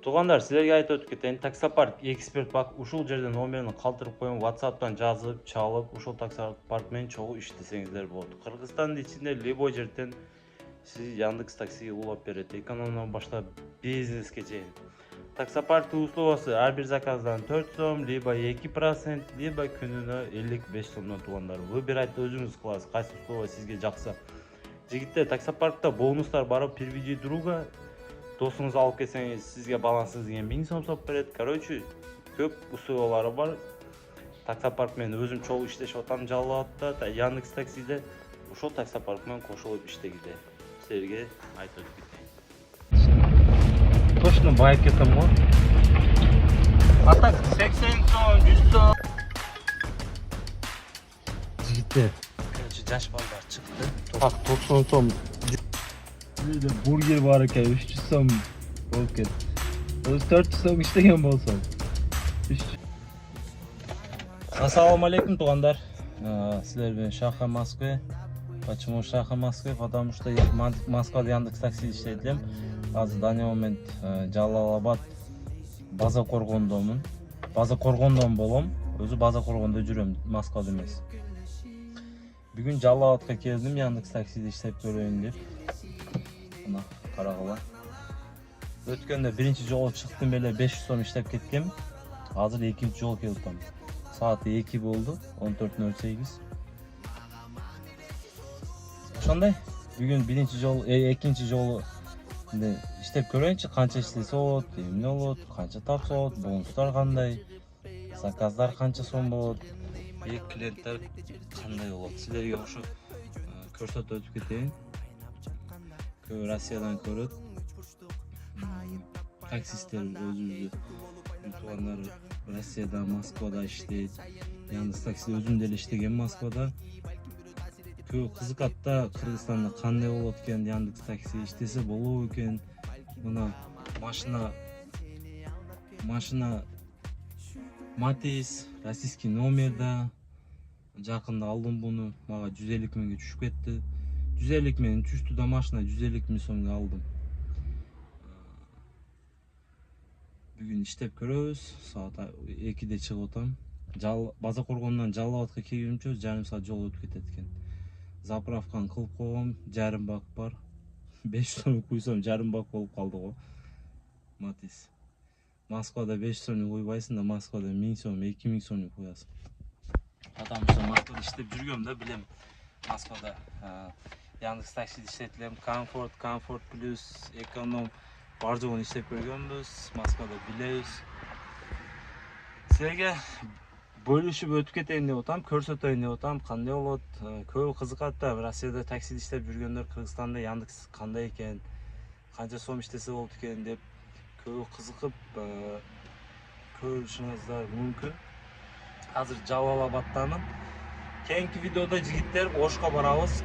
Туугандар, силерге айтып өтүп кетейин. Таксопарк эксперт бак ушул жерден номерин калтырып коюп, WhatsApp'тан жазып, чалып, ушул таксопарк менен чогуу иштесеңиздер болот. Кыргызстандын ичинде любой жерден сиз Яндекс Такси улап берет. Экономдан баштап бизнеске чейин. Таксопарктын услугасы ар бир заказдан 4 сом, либо 2%, либо күнүнө 55 сомдон туугандар. Выбирать өзүңүз кыласыз, кайсы услуга сизге жакса. Жигиттер, таксопаркта бонустар бар, первиди друга. Досуңуз алып келсеңиз, сизге балансыңыз деген 1000 сом соп берет. Короче, көп услугалары бар. Таксопарк менен өзүм чогуу иштешип атам Жалал-Абадта, Яндекс Таксиде. Ошол таксопарк менен кошулуп иштегиле. Силерге айтып өтүп кетейин. Точно байып кетем го. А так 80 сом, 100 сом. Жигиттер, короче, жаш балдар чыкты. Так 90 сом. Бургер бар экен, 300 сом болуп кетти. Өзү 400 сом иштеген болсом. Ассаламу алейкум, туугандар. Силер менен Шаха Москве. Почему Шаха Москве? Потому что я Москвада Яндекс Такси иштейт элем. Азыр данный момент Жалал-Абад База Коргондомун. База Коргондон болом. Өзү База Коргондо жүрөм, Москвада эмес. Бүгүн Жалал-Абадка келдим, Яндекс Таксиде иштеп көрөйүн деп. Мына карагыла. Өткөндө биринчи жолу чыктым эле 500 сом иштеп кеткем. Азыр экинчи жолу келип атам. Сааты 2 болду, 14:08. Ошондой. Бүгүн биринчи жолу, экинчи жолу иштеп көрөйүнчү, канча иштесе болот, эмне болот, канча тапса болот, бонустар кандай, заказдар канча сом болот, клиенттер кандай болот. Силерге ошо көрсөтүп өтүп кетейин. Көп Россиядан көрөт. Таксисттер өзүбүздү туугандар Россияда, Москвада иштейт. Яндекс Такси өзүм деле иштегем Москвада. Көп кызыкат да, Кыргызстанда кандай болот экен, Яндекс Такси иштесе болобу экен. Мына машина Матис, российский номерда. Жакында алдым буну, мага 150 миңге түшүп кетти. 150 миң түштү да машина 150 миң сомго алдым. Бүгүн иштеп көрөбүз. Саат 2де чыгып атам. База Коргондон Жалал-Абадка келгенчө жарым саат жол өтүп кетет экен. Заправканы кылып койгом, жарым бак бар. 500 сом куйсам жарым бак болуп калды го. Матис. Москвада 500 сом куйбайсың да, Москвада 1000 сом, 2000 сом куясың. Потому что Москвада иштеп жүргөм да, билем. Москвада Яндекс Таксиде иштетилем. Комфорт плюс эконом бар жогун иштеп көргөнбүз. Москвада билебиз. Силерге бөлүшүп өтүп кетейин деп атам, көрсөтөйүн деп атам, кандай болот. Көп кызыкат да, Россияда таксиде иштеп жүргөндөр Кыргызстанда Яндекс кандай экен, канча сом иштесе болот экен деп көп кызыкып көрүшүңүздөр мүмкүн. Азыр Жалал-Абадтамын. Кийинки видеода жигиттер Ошко барабыз.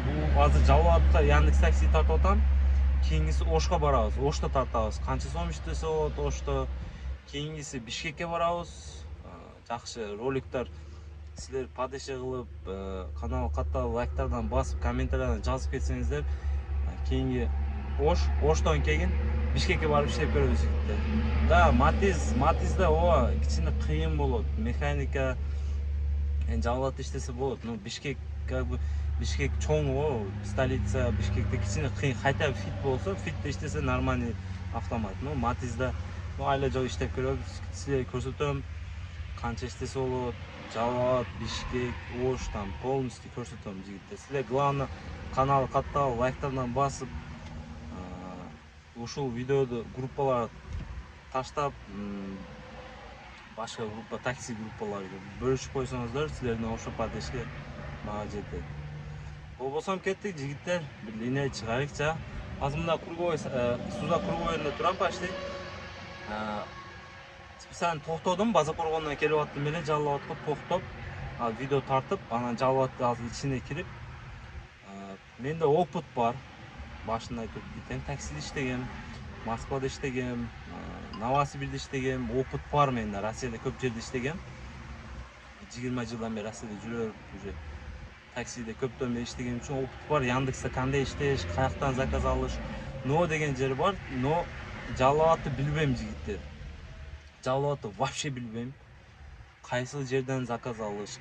Бул азыр Жалал-Абадта Яндекс Такси тартып атам. Кийингиси Ошко барабыз. Ошто тартабыз. Канча сом иштесе болот Ошто. Кийингиси Бишкекке барабыз. Жакшы роликтер силер поддержка кылып, канал каттап, лайктардан басып, комментариялардан жазып кетсеңиздер, кийинги Оштон кийин Бишкекке барып иштеп көрөбүз жигиттер. Да, Матизде кичине кыйын болот. Механика Жалал-Абадта иштесе болот. Но Бишкек Бишкек чоң столица, Бишкекте кичине кыйын. Хотя бы фит болсо, фитте иштесе нормальный автомат. Но Матизде айла жол иштеп көрөбүз. Силерге көрсөтөм. Канча иштесе болот, Жалал-Абад, Бишкек, Ош там полностью көрсөтөм жигиттер. Силер главное каналды каттап, лайктардан басып, ушул видеоду группаларга таштап, башка группа, такси группаларга бөлүшүп койсоңуздар, силердин ошо поддержка мага жетет. Болбосом кеттик жигиттер, бир линия чыгарыкчы. Азыр мында круговой, Суза круговойунда турам почти. Специально токтодум, База Коргондон келип аттым эле, Жалал-Абадка токтоп, видео тартып, анан Жалал-Абадка азыр ичине кирип, менде опыт бар. Башында айтып кетем, таксиде иштегем, Москвада иштегем, Новосибирде иштегем, опыт бар менде, Россияда көп жерде иштегем. 20 жылдан бери Россияда жүрөм, уже таксиде көптөн бери иштегем үчүн опыт бар. Яндексте кандай иштеш, каяктан заказ алыш, но деген жери бар, но жалал атты билбейм жигиттер. Жалал атты вообще билбейм. Кайсы жерден заказ алыш,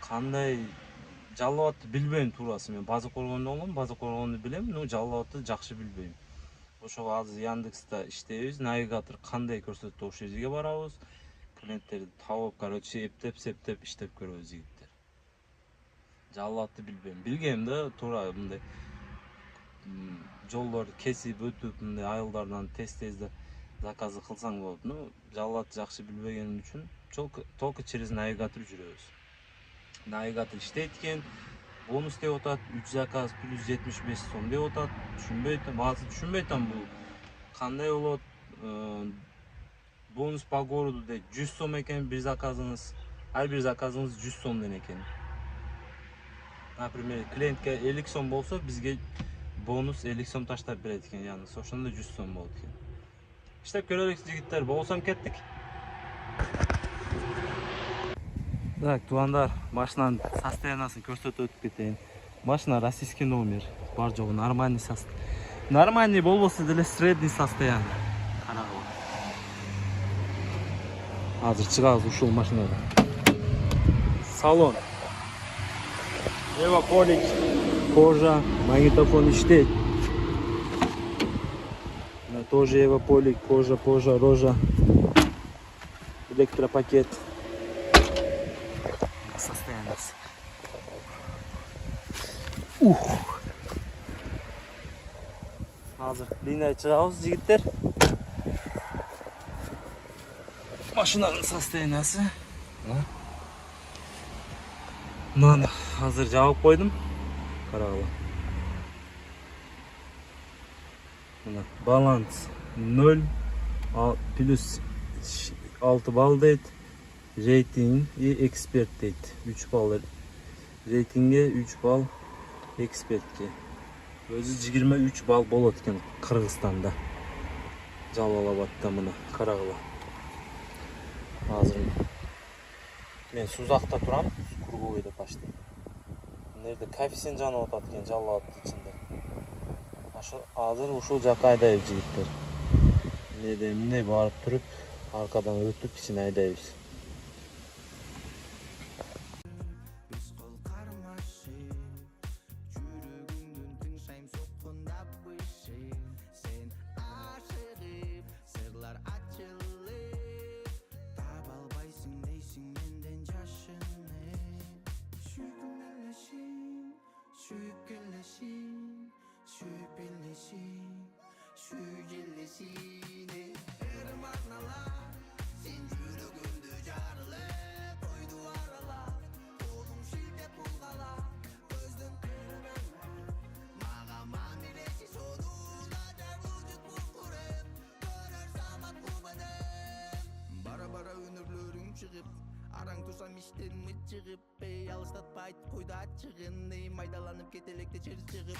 кандай жалал атты билбейм туурасы. Мен Базы Коргондо болом, Базы Коргонду билем, но жалал атты жакшы билбейм. Ошого азыр Яндекста иштейбиз, навигатор кандай көрсөтөт ошол жерге барабыз. Клиенттерди табып, короче, эптеп иштеп көрөбүз жигиттер. Жалал атты билбейм. Билгем да туура мындай жолдорду кесип өтүп, мындай айылдардан тез-тез заказы кылсаң болот. Ну, жалал атты жакшы билбегеним үчүн только через навигатор жүрөбүз. Навигатор иштейт экен, бонус деп атат, 3 заказ плюс 75 сом деп атат. Түшүнбөйт, баасы түшүнбөйт бул кандай болот. Бонус по городу де 100 сом экен бир заказыңыз. Ар бир заказыңыз 100 сомдон экен. Например, клиентке 50 сом болсо, бизге бонус 50 сом таштап берет экен, яны ошондо 100 сом болот экен. Иштеп көрөлүк жигиттер, болсом кеттик. Так, туугандар, машинанын состояниясын көрсөтүп өтүп кетейин. Машина российский номер, бар жогу нормальный состояние. Нормальный болбосо деле средний состояние. Карагыла. Азыр чыгабыз ушул машинадан. Салон. Эвополик, кожа, магнитофон иштейт. Тоже эвополик, кожа, рожа. Электропакет. Состояниясы. Азыр линияга чыгабыз жигиттер. Машинанын состояниясы. Мына азыр жабып койдум. Карагыла. Мына баланс 0 плюс 6 балл дейт. Рейтинг и эксперт дейт. 3 балл рейтингге, 3 балл экспертке. Өзү 23 балл болот экен Кыргызстанда. Жалал-Абадта мына карагыла. Азыр мен Сузакта турам, круговойдо почти. Нерде коэффициент жанып атат экен Жалал-Абад ичинде. Азыр ушул жака айдайбыз жигиттер. Эмне барып туруп, аркадан өтүп ичине айдайбыз. Араң турсам иштен мыжыгып, алыстатпайт койду ачыгын, майдаланып кетелекте жер жыгып,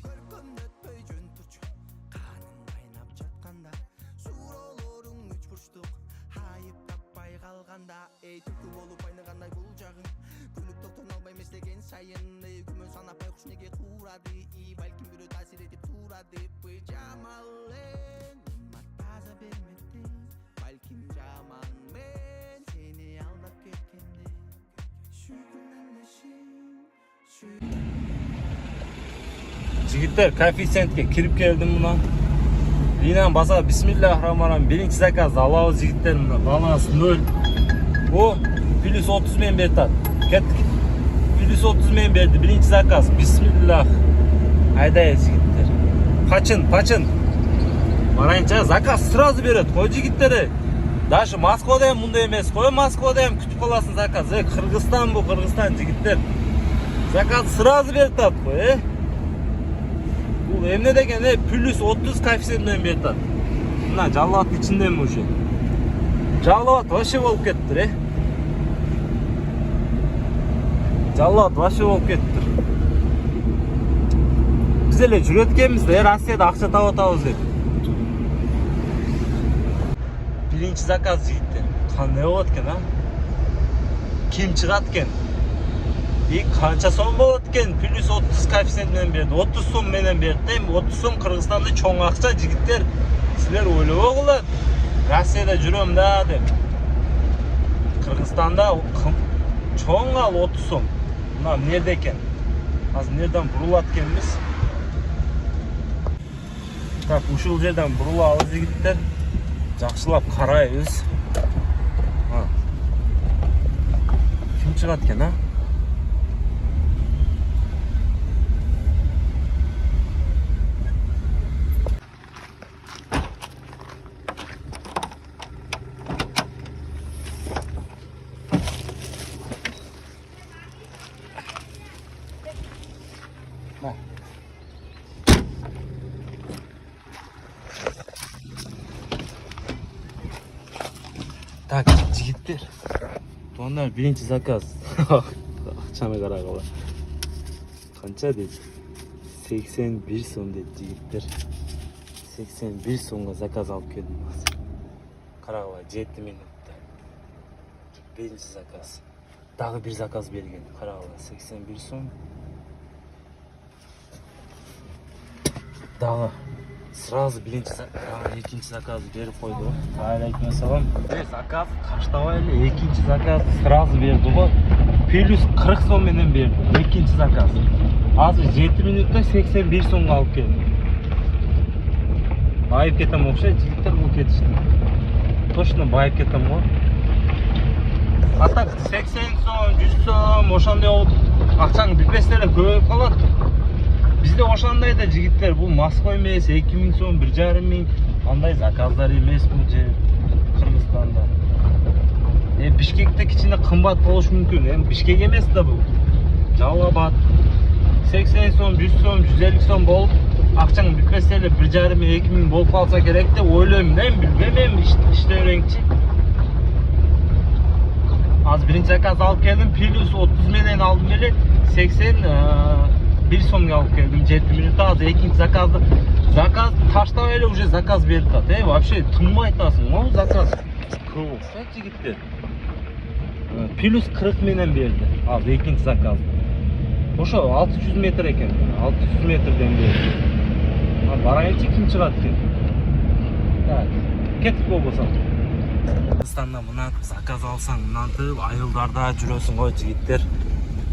көркөмдөтпөй жөн турчу. Каның кайнап жатканда, суроолоруң үч бурчтук, хайып таппай калганда, түлкү болуп айныгандай бул жагың. Күнүп токтоно албай мездеген сайын, күмөн санапай куш неге курады, балким бирөө таасир этип турады, жамален, ымат таза бермекти, балким жаман мен сени алдап кеткенде. Жигиттер, коэффициентке кирип келдим мына. Линияны баса, бисмиллахиррахманиррахим. Биринчи заказ алабыз жигиттер, мына баланс 0. О, плюс 30 мен берди. Кеттик. Плюс 30 мен берди. Биринчи заказ. Бисмиллах. Айдайбыз жигиттер. Пачын. Барайынча заказ сразу берет. Кой жигиттер. Даже Москвада ham мындай эмес. Кой Москвада ham күтүп каласың заказ. Кыргызстан бу, Кыргызстан жигиттер. Заказ сразу берет ат кой, Бул эмне деген, плюс 30 коэффициент менен берет ат. Мына Жалал-Абад ичиндеми уже. Жалал-Абад вообще болуп кеттир, Жалал-Абад вообще болуп кеттир. Биз эле жүрөт экенбиз да, Россияда акча таап атабыз деп. Биринчи заказ жигиттер. Кандай болот экен, Ким чыгат экен? Qancha so'm bo'ladi ekan? Plus 30 koeffitsient bilan berdi. 30 so'm bilan berdi. 30 so'm Qirg'izistonda cho'ng aqcha jigitlar. Sizlar o'ylab o'g'illar. Rossiyada juramda deb. Qirg'izistonda cho'ng al 30 so'm. Mana nerede ekan? Hozir nerdan burilayotganmiz? Tak, ushul yerdan burilamiz jigitlar. Yaxshilab qaraymiz. Ha. Kim chiqatgan, ha? Tak, jigitlar. To'nlar birinchi zakaz. Aqchani qarag'ala. Qancha dedi? 81 so'm dedi jigitlar. 81 so'mga zakaz olib keldim. Qarag'ala 7 minutda. Birinchi zakaz. Dag'i bir zakaz bergan. Qarag'ala 81 so'm. Dag'i сразу birinchi ikkinchi zakaz berib qo'ydi. Alaykum assalom. Zakaz Qashqadaryo ikkinchi zakaz сразу berdi bu. Plus 40 so'm bilan berdi. Ikkinchi zakaz. Hozir 7 minutda 81 so'mga olib keldi. Bayib ketam o'xshaydi, jigitlar bu ketishdi. Точно bayib ketam-ku. Atak 80 so'm, 100 so'm o'shanday aqchani bitmaslar ko'p qoladi. Bizde o'shandayda jigitlar, bu Moskva emas, 2000 so'm, 1,5 ming qanday zakazlar emas bu yer Qirg'izistonda. Bishkekda kichkina qimmat bo'lishi mumkin. Bishkek emas-da bu. Jalolobod 80 so'm, 100 so'm, 150 so'm bo'lib, aqchang bitmasa 1,5 ming, 2 ming bo'lib qolsa kerak deb o'ylayman. Men bilmayman, ishlayverangchi. Az birinchi zakaz olib keldim, plus 30 million oldim bile 81 so'mga olib keldim. 7 minutda hozir ikkinchi zakaz tashlab уже zakaz berdi. Вообще tinmay aytasan, bu zakaz. Ko'p jigitlar. Plus 40 million berdi. Hozir ikkinchi zakaz. O'sha 600 metr ekan. 600 metrdan berdi. Barayinchi kim chiqadi ekan? Tak. Ketib bo'lsa. Qirg'izistonda bundan zakaz olsang, bundan ayollarda jurasin qo'y jigitlar.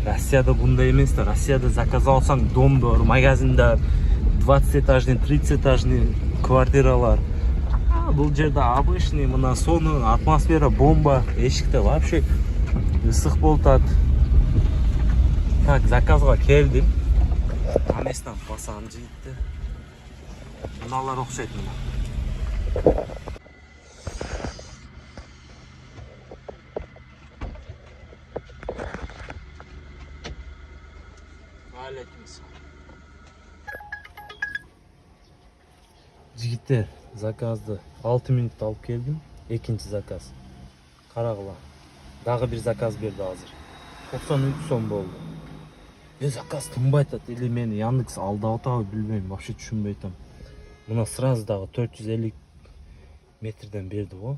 Rossiyada bunday emasda. Rossiyada zakaz olsang, domdor, magazinda 20 etajli, 30 etajli kvartiralar. Bu yerda обычный, bundan sonu atmosfera bomba, eshikda вообще issiq bo'ladi. Tak, zakazga keldim. Amesdan bosam jigitlar. Bunalar o'xshaydi mana. Jigitlar, zakazni 6 minutda olib keldim. Ikkinchi zakaz. Qarag'la. Dag'i bir zakaz berdi hozir. 93 so'm bo'ldi. Zakaz tinmay aytadi. Или meni Yandex aldavotadi, bilmayman, вообще tushunmay aytam. Buna сразу dag'i 450 metrdan berdi bu.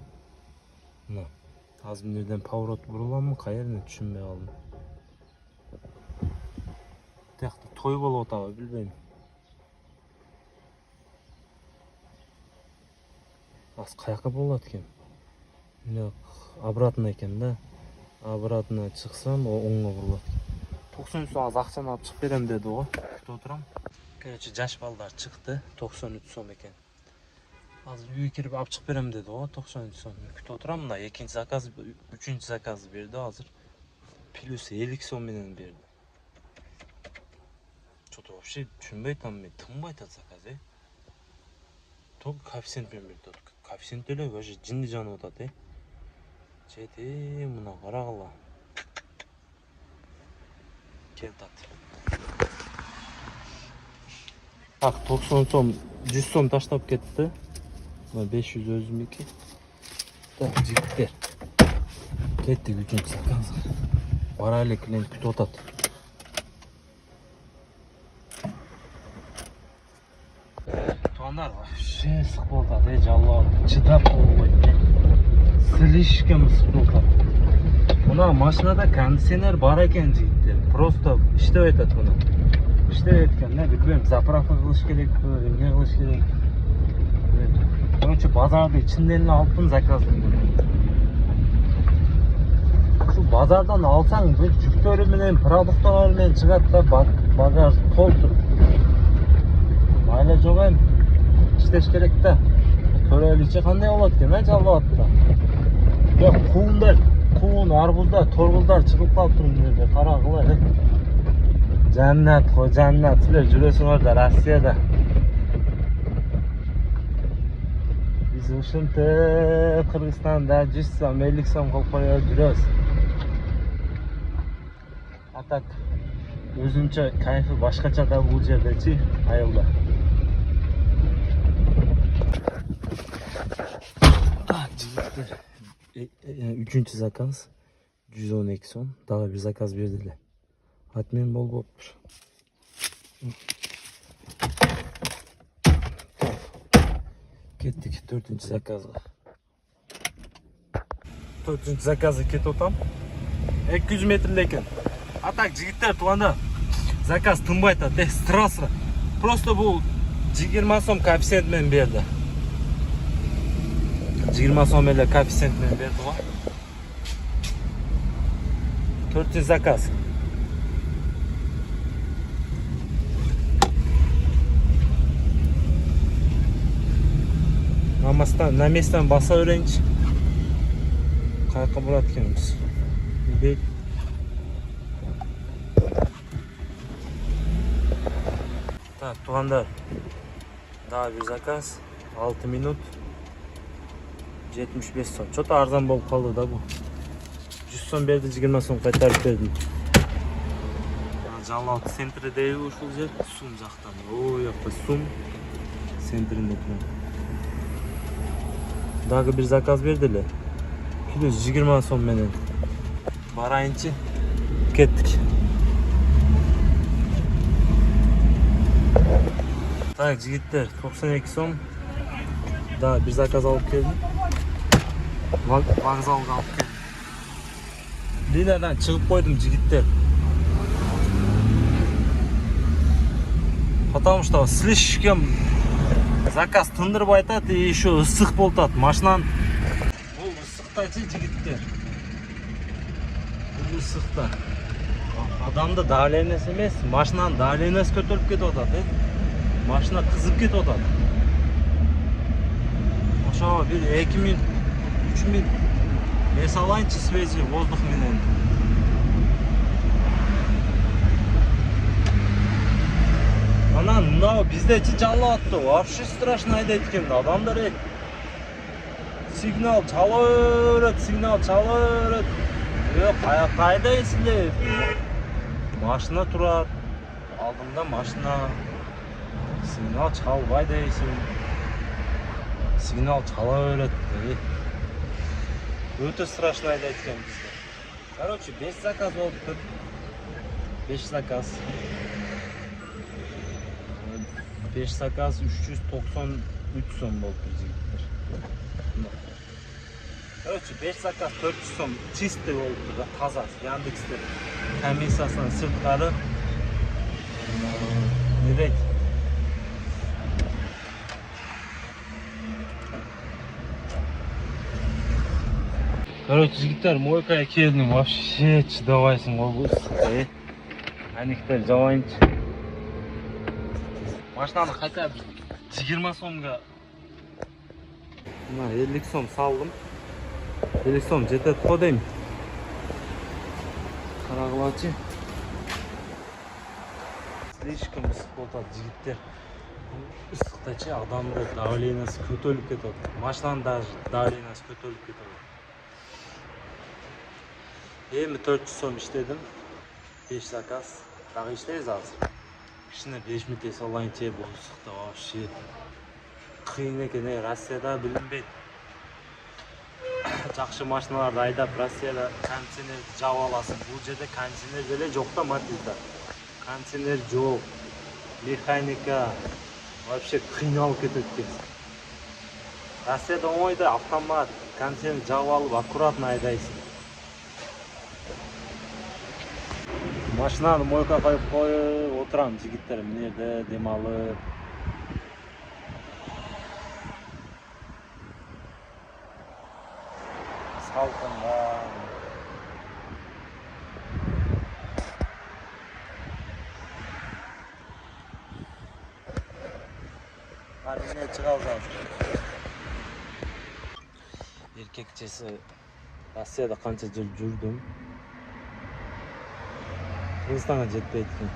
Mana. Hozir bu yerdan pоворот burilamanmi, qayerdan tushunmay qoldim. Yaxta to'y bo'layotadi, bilmayman. Az qayoqqa bo'ladi ekan? Yo'q, обратно ekanda. Обратно chiqsam, o o'ngga buriladi. 93 so'm aqchani olib chiqib beraman dedi u. Kutib o'tiram. Короче, jashballar chiqdi. 93 so'm ekan. Hozir uyga kirib olib chiqib beraman dedi u. 93 so'm. Kutib o'tiram. Bunda ikkinchi zakaz, uchinchi zakaz berdi hozir. Plus 50 so'm bilan berdi. Что-то вообще tushunmay aytaman, tinmay aytadi zakaz. Только коэффициент bilan berdi. Коэффициент to'la вообще jinni joni o'tadi. Cheti, buni qarag'ala. Keltadi. Bak 90 so'm, 100 so'm tashlab ketdi. Mana 500 o'zimniki. Tak, jigitlar. Ketdik uchinchi zakazga. Baraylik klient kutib o'tadi. To'nlar вообще issiq bo'ladi, jallob. Chidab qo'ymaydi. Silishga issiq bo'ladi. Buna mashinada konditsioner bor ekan jigitlar. Просто иштеп атат мына. İşte etkenler bilmiyorum zapravka kılış gerekti, ne kılış gerek. Önce pazarda içinden altın zakazdım. Şu pazardan alsan bu жүктөрү продуктlar менен чыгат да багаж толтуруп. Майла жок эми. İşteş керек да. Көрөлүчү кандай болот экен, а жалап атта. Я куун, арбуздар, торгуздар чыгып калыптыр мына жерде. Карагыла. Cennet, o cennet. Sizler жүрөсүң orada, Rossiyada. Biz ушинтип Кыргызстанда 100 сом, 50 сом кылып коюп жүрөбүз. А так өзүнчө кайфы башкача да бул жердечи, айылда. Жигиттер, үчүнчү заказ 112 сом, дагы бир заказ бердилер. Atmen bol bopmuş. Kettik 4. zakazga. 4. zakazga ketip otam. 200 metrli ekan. Atak jigitlar tuanda zakaz tınbay atadi, strasra. Просто bu 20 so'm koeffitsient bilan berdi. 20 so'm bilan koeffitsient bilan berdi va 4. zakaz. На местен баса öğrenci. Kayka bulat kendimiz. Bek. Так, туғандар. Daha bir zakaz. 6 minut. 75 сом. Что-то арзан болып қалды да bu. 100 сом берді, 20 сом қайтарып бердім. Жалауат центрі дейі ушул жер. Сум жақтан. Ой, яқта сум. Центрінде тұрмын. Daha bir zakaz verdiler. Kilosu 20 so'm menen. Barayınçı kettik. Tak jigitler 92 so'm. Daha bir zakaz alıp geldim. Vokzalga alıp geldim. Linadan çıkıp koydum jigitler. Потому что слишком заказ тындырып айтат и еще ысык болтат. Машинан бул ысыктачы жигиттер. Бул ысыкта. Адамды давлениесі эмес, машинанын давлениесі көтөрүп кетип атат, Машина кызып кетип атат. Ошо бир 2 минут, 3 минут эс алайынчы свежий воздух менен. Анан мынау биздечи жалап атты. Вообще страшно айдайт экен. Адамдар сигнал чала берет. Каяка айдайсыңдар? Машина турат. Алдымда машина. Сигнал чалбай дейсиң. Сигнал чала берет. Өтө страшно айдайт экен бизде. Короче, 5 заказ болуптур. 5 заказ. 5 zakaz 393 so'm bo'ldi jigitlar. Короче, 5 zakaz 400 so'm чистый bo'ldi da, toza. Yandex'te komissiyasidan sirtqari ne deydi? Короче, jigitlar, moykaya keldim. Вообще chidabeysiň o bu ысыкка. Aniklar javoyinchi. Машинаны қайта 20 сомға 50 сом салдым. 50 сом жетет қо деймін. Қарағылачы. Слишком ысық болтады жігіттер. Ысықтачы адамды давлениесі көтөлүп кетет. Машинаның даже давлениесі көтөлүп кетет. Эми 400 сом иштедим. 5 заказ. Дагы иштейбиз азыр. Кішіне 5 минут ес алайынче бұл ысықта вообще қиын екен. Россияда білінбейді. Жақсы машиналарды айдап Россияда кондиционерді жауып аласың. Бұл жерде кондиционер деле жоқ та Матизда. Кондиционер жоқ, механика вообще қиналып кетеді екенсің. Россияда оңайда автомат кондиционер жауып алып аккуратно айдайсың. Машинаны мойка коюп отурам жигиттер, мына жерде дем алып. Салкындан. Мына чыгабыз азыр. Эркекчеси Россияда канча жыл жүрдүм. Кыргызстанга жетпейт экен.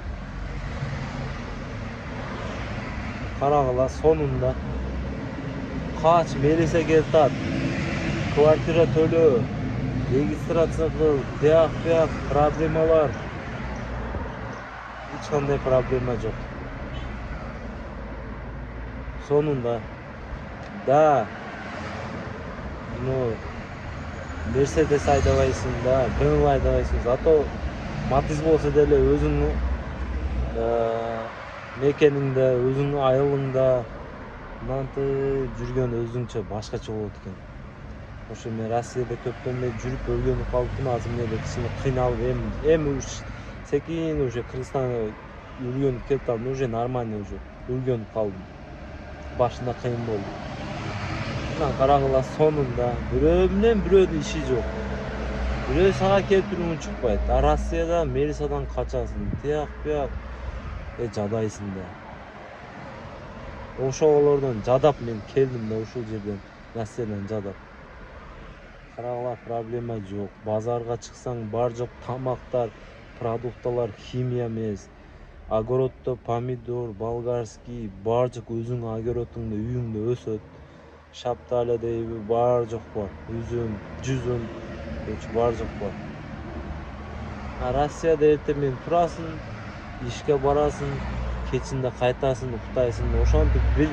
Карагыла сонунда кач милиция келип атат. Квартира төлөө, регистрация кыл, тияк проблемалар. Эч кандай проблема жок. Сонунда да Мерседес айдабайсың да, BMW айдабайсың. Зато Матиз болсо деле өзүңүн мекениңде, өзүңүн айылыңда мынантип жүргөн өзүңчө башкача болот экен. Ошо мен Россияда көптөн бери жүрүп өлгөнүп калыптым. Азыр менде кичине кыйналып, эми секин уже Кыргызстанга үргөнүп келип калдым. Уже нормально уже үргөнүп калдым. Башында кыйын болду. Мына карагыла сонунда бирөө менен бирөөнүн иши жок. Бирөө сага келтирүүнү чыкпайт. А Россияда милициядан качасың, тияк жадайсың да. Ошолордон жадап мен келдим да ушул жерден, Россиядан жадап. Карагыла проблема жок. Базарга чыксаң бар жок тамактар, продукталар химия эмес. Огороддо помидор, болгарский, бар жок өзүң огородуңда, үйүңдө өсөт. Шаптали дейби бар жок бар. Үзүм, жүзүм, бар жок бар. А Россияда эртең турасың, ишке барасың, кечинде кайтасың, уктайсың. Ошентип бир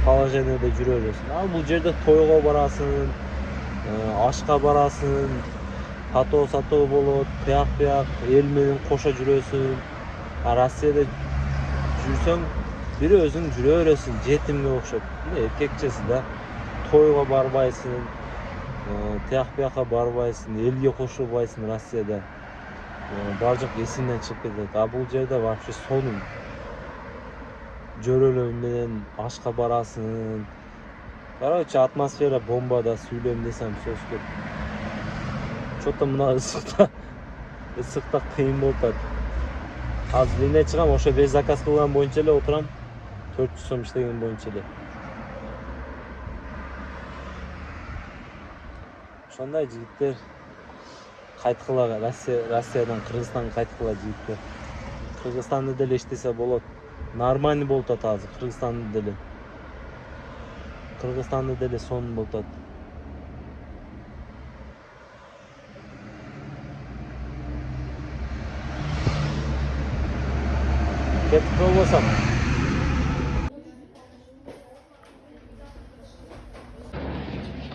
положениеде жүрө бересиң. Ал бул жерде тойго барасың, ашка барасың, сатоо болот, тияк эл менен кошо жүрөсүң. А Россияда жүрсөң, бир өзүң жүрө бересиң, жетимге окшоп. Эркекчеси да. Тойго барбайсың, тияк барбайсың, элге кошулбайсың Россияда. Бар жок эсиңден чыгып кетет. А бул жерде вообще сонун. Жөрөлөр менен ашка барасың. Короче, атмосфера бомбада, сүйлөм десем сөз көп. Чото мына ысыкта кыйын болуп атат. Азыр эмне чыгам, ошо беш заказ кылган боюнча эле отурам. 400 сом иштеген боюнча эле. Ошондой жигиттер кайткыла Россиядан Кыргызстанга кайткыла жигиттер. Кыргызстанда деле иштесе болот. Нормально болуп атат азыр Кыргызстанда деле. Кыргызстанда деле сонун болуп атат. Кетип болбосам.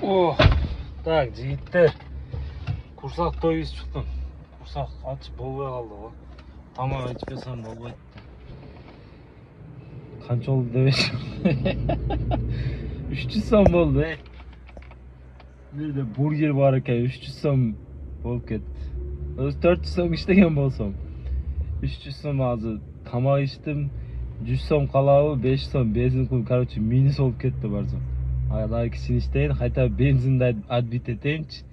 О, так, жигиттер. Курсак той чыктым. Курсак ачып болбой калды го. Тамак ичпесем болбойт. Канча болду дебечим. 300 сом болду, Бир жерде бургер бар экен, 300 сом болуп кетти. Өзү 400 сом иштеген болсом, 300 сом азыр тамак ичтим, 100 сом калабы, 5 сом бензин кылып, короче, минус болуп кетти барсам. Ага кичине иштейин, кайта бензинди отбить этейинчи.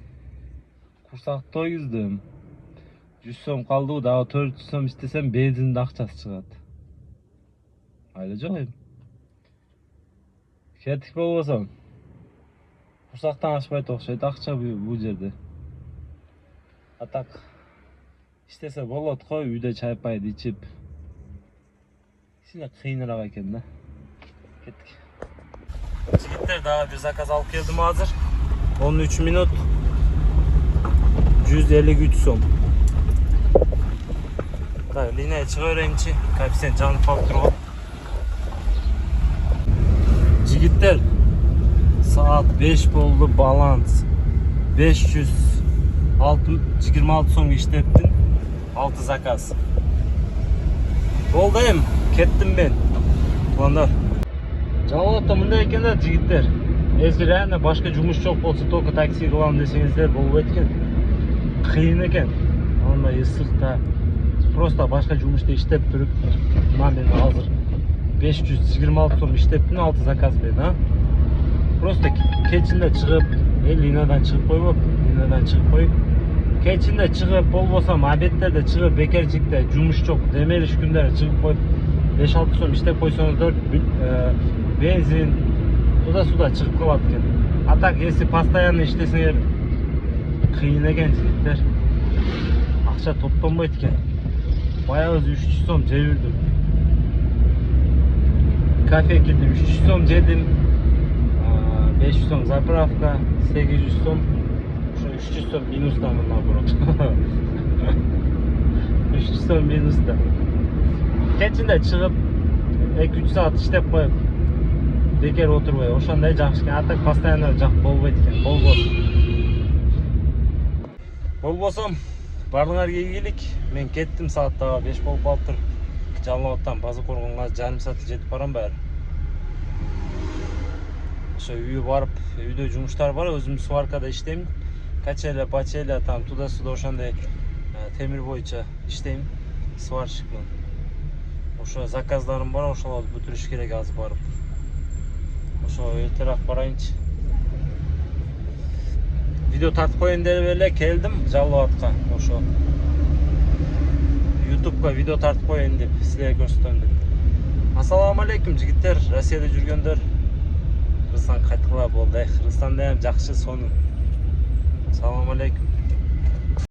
Курсак тойгуздум. 100 сом калды, дагы 400 сом иштесем бензиндин акчасы чыгат. Айла жок эми. Кетик болбосом. Курсактан ашпайт окшойт акча бул жерде. А так иштесе болот го, үйдө чай пайды ичип. Кичине кыйыныраак экен да. Кеттик. Жигиттер, дагы бир заказ алып келдим азыр. 13 минут 153 сом. Так, линия чыга берейинчи. Коэффициент жанып калып турган. Жигиттер, saat 5 болду, баланс 526 сом иштеттим. 6 заказ. Болду эми, кеттим мен. Туугандар. Жалоотто мындай экен да, жигиттер. Если реально башка жумуш жок болсо, только такси кылам десеңиздер болбойт экен. Кыйын экен. Андай ысыкта просто башка жумушта иштеп туруп мына мен азыр 526 сом иштептин 6 заказ берди, а? Просто кечинде чыгып, линиядан чыгып коюп, кечинде чыгып, болбосом обедтерде чыгып, бекерчикте жумуш жок, демелиш күндөрү чыгып коюп 5-6 сом иштеп койсоңуздар, бензин туда-суда чыгып калат экен. А так, если постоянно иштесеңер, кыйын экен жигиттер. Акча топтонбойт экен. Баягы 300 сом жеп жүрдүм. Кафе кирдим, 300 сом жедим. 500 сом заправка, 800 сом. Ошо 300 сом минустамын наоборот. 300 сом минуста. Кечинде чыгып 2-3 саат иштеп коюп, бекер отурбай, ошондой жакшы экен. А так постоянно жак болбойт экен, болбосом барлыгыңарга ийгилик. Мен кеттим, саат дагы 5 болуп калыптыр. Жалал Абадтан Базы Коргонго жарым саатта жетип барам баары. Ошо үйгө барып, үйдө жумуштар бар, өзүм сваркада иштейм. Качеля, бачеля, там туда-суда ошондой темир боюнча иштейм, сварщикмын. Ошо заказдарым бар, ошолорду бүтүрүш керек азыр барып. Ошо эртерээк барайынчы. Видео тартып коеюн деп эле келдим Жалал Абадка. Ошо YouTube'га видео тартып коеюн деп силерге көрсөтөм деп. Ассаламу алейкум жигиттер, Россияда жүргөндөр. Кыргызстан кайткыла болду. Кыргызстанда ham жакшы сонун. Салам алейкум.